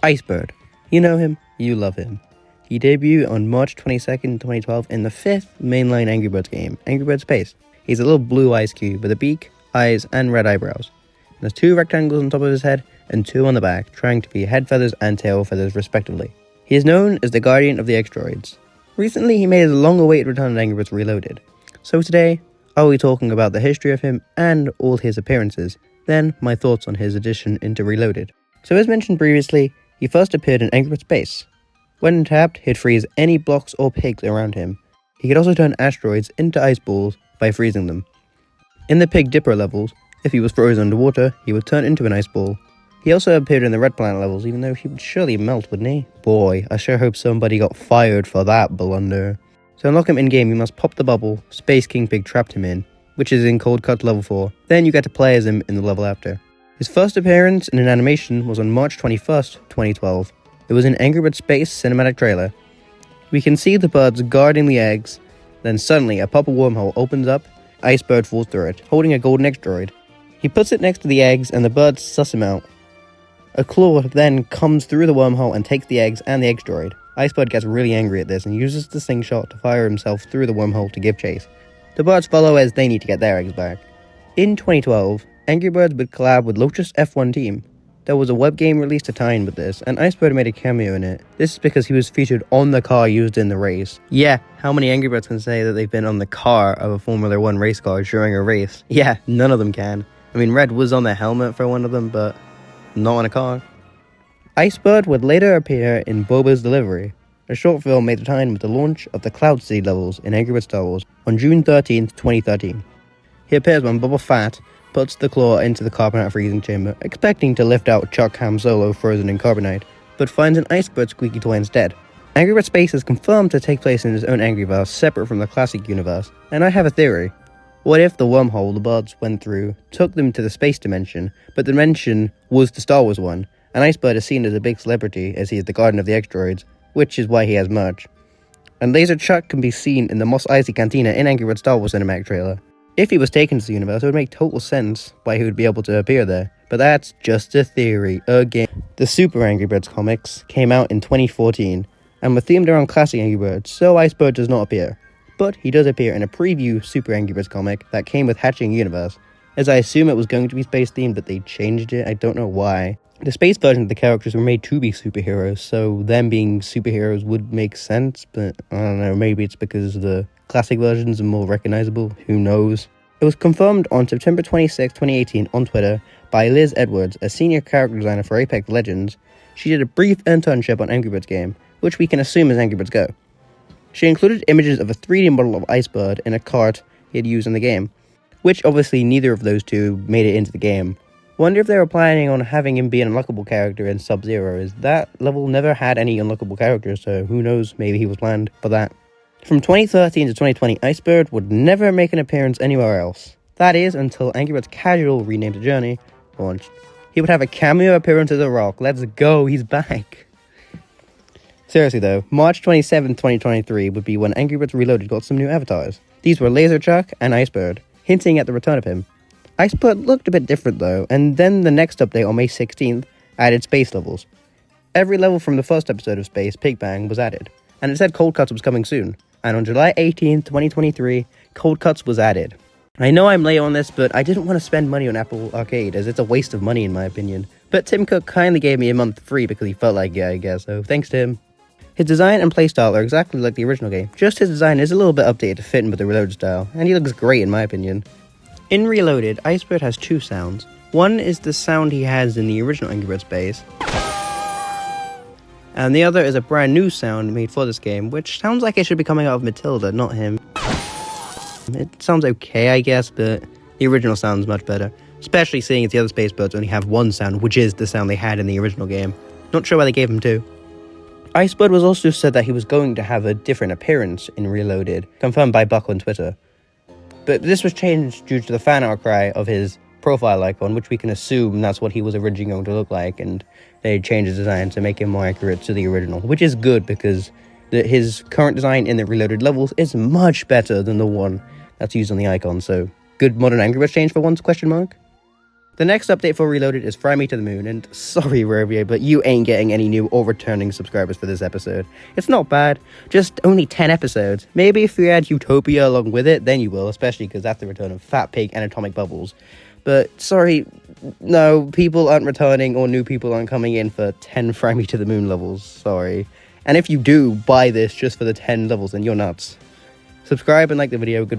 Icebird. You know him, you love him. He debuted on March 22nd, 2012 in the 5th mainline Angry Birds game, Angry Birds Space. He's a little blue ice cube with a beak, eyes, and red eyebrows. And there's 2 rectangles on top of his head and 2 on the back, trying to be head feathers and tail feathers respectively. He is known as the Guardian of the X-Droids. Recently, he made his long-awaited return to Angry Birds Reloaded. So today, I'll be talking about the history of him and all his appearances, then my thoughts on his addition into Reloaded. So as mentioned previously, he first appeared in Angry Birds Space. When tapped, he'd freeze any blocks or pigs around him. He could also turn asteroids into ice balls by freezing them. In the Pig Dipper levels, if he was frozen underwater, he would turn into an ice ball. He also appeared in the Red Planet levels, even though he would surely melt, wouldn't he? Boy, I sure hope somebody got fired for that blunder. To unlock him in-game, you must pop the bubble Space King Pig trapped him in, which is in Cold Cut level 4. Then you get to play as him in the level after. His first appearance in an animation was on March 21st, 2012. It was in Angry Birds Space cinematic trailer. We can see the birds guarding the eggs, then suddenly a pop-up wormhole opens up, Icebird falls through it, holding a golden X-Droid. He puts it next to the eggs and the birds suss him out. A claw then comes through the wormhole and takes the eggs and the X-Droid. Icebird gets really angry at this and uses the slingshot to fire himself through the wormhole to give chase. The birds follow as they need to get their eggs back. In 2012, Angry Birds would collab with Lotus F1 Team. There was a web game released to tie in with this, and Icebird made a cameo in it. This is because he was featured on the car used in the race. Yeah, how many Angry Birds can say that they've been on the car of a Formula 1 race car during a race? Yeah, none of them can. I mean, Red was on the helmet for one of them, but not on a car. Icebird would later appear in Boba's Delivery, a short film made to tie in with the launch of the Cloud City levels in Angry Birds Star Wars on June 13th, 2013. He appears when Boba Fett puts the claw into the carbonite freezing chamber, expecting to lift out Chuck Han Solo frozen in carbonite, but finds an Icebird squeaky toy instead. Angry Birds Space is confirmed to take place in his own Angryverse, separate from the classic universe, and I have a theory. What if the wormhole the birds went through took them to the space dimension, but the dimension was the Star Wars one, and Icebird is seen as a big celebrity as he is the guardian of the X-Droids, which is why he has merch. And Laser Chuck can be seen in the Mos Eisley Cantina in Angry Birds Star Wars cinematic trailer. If he was taken to the universe, it would make total sense why he would be able to appear there, but that's just a theory, again. The Super Angry Birds comics came out in 2014, and were themed around classic Angry Birds, so Icebird does not appear. But he does appear in a preview Super Angry Birds comic that came with Hatching Universe, as I assume it was going to be space themed, but they changed it, I don't know why. The space version of the characters were made to be superheroes, so them being superheroes would make sense, but I don't know, maybe it's because the classic versions are more recognizable, who knows. It was confirmed on September 26, 2018 on Twitter by Liz Edwards, a senior character designer for Apex Legends. She did a brief internship on Angry Birds game, which we can assume is Angry Birds Go. She included images of a 3D model of Icebird in a cart he had used in the game, which obviously neither of those two made it into the game. Wonder if they were planning on having him be an unlockable character in Sub-Zero, as that level never had any unlockable characters, so who knows, maybe he was planned for that. From 2013 to 2020, Icebird would never make an appearance anywhere else. That is, until Angry Birds Casual, renamed to Journey, launched. He would have a cameo appearance as a rock. Let's go, he's back. Seriously though, March 27, 2023 would be when Angry Birds Reloaded got some new avatars. These were Laser Chuck and Icebird, hinting at the return of him. Icebird looked a bit different though, and then the next update on May 16th added space levels. Every level from the first episode of Space, Pig Bang, was added, and it said Cold Cuts was coming soon. And on July 18th, 2023, Cold Cuts was added. I know I'm late on this, but I didn't want to spend money on Apple Arcade, as it's a waste of money in my opinion. But Tim Cook kindly gave me a month free because he felt like it, I guess, so thanks to him. His design and playstyle are exactly like the original game, just his design is a little bit updated to fit in with the Reloaded style, and he looks great in my opinion. In Reloaded, Icebird has 2 sounds. One is the sound he has in the original Angry Birds Space, and the other is a brand new sound made for this game, which sounds like it should be coming out of Matilda, not him. It sounds okay, I guess, but the original sounds much better, especially seeing as the other Space Birds only have one sound, which is the sound they had in the original game. Not sure why they gave him 2. Icebird was also said that he was going to have a different appearance in Reloaded, confirmed by Buck on Twitter. But this was changed due to the fan outcry of his profile icon, which we can assume that's what he was originally going to look like, and they changed his design to make him more accurate to the original, which is good because his current design in the Reloaded levels is much better than the one that's used on the icon, so good modern Angry Birds change for once, question mark? The next update for Reloaded is Fry Me to the Moon, and sorry Rovio, but you ain't getting any new or returning subscribers for this episode. It's not bad, just only 10 episodes. Maybe if we add Utopia along with it, then you will, especially because that's the return of Fat Pig and Atomic Bubbles. But sorry, no, people aren't returning or new people aren't coming in for 10 Fry Me to the Moon levels, sorry. And if you do buy this just for the 10 levels, then you're nuts. Subscribe and like the video, goodbye.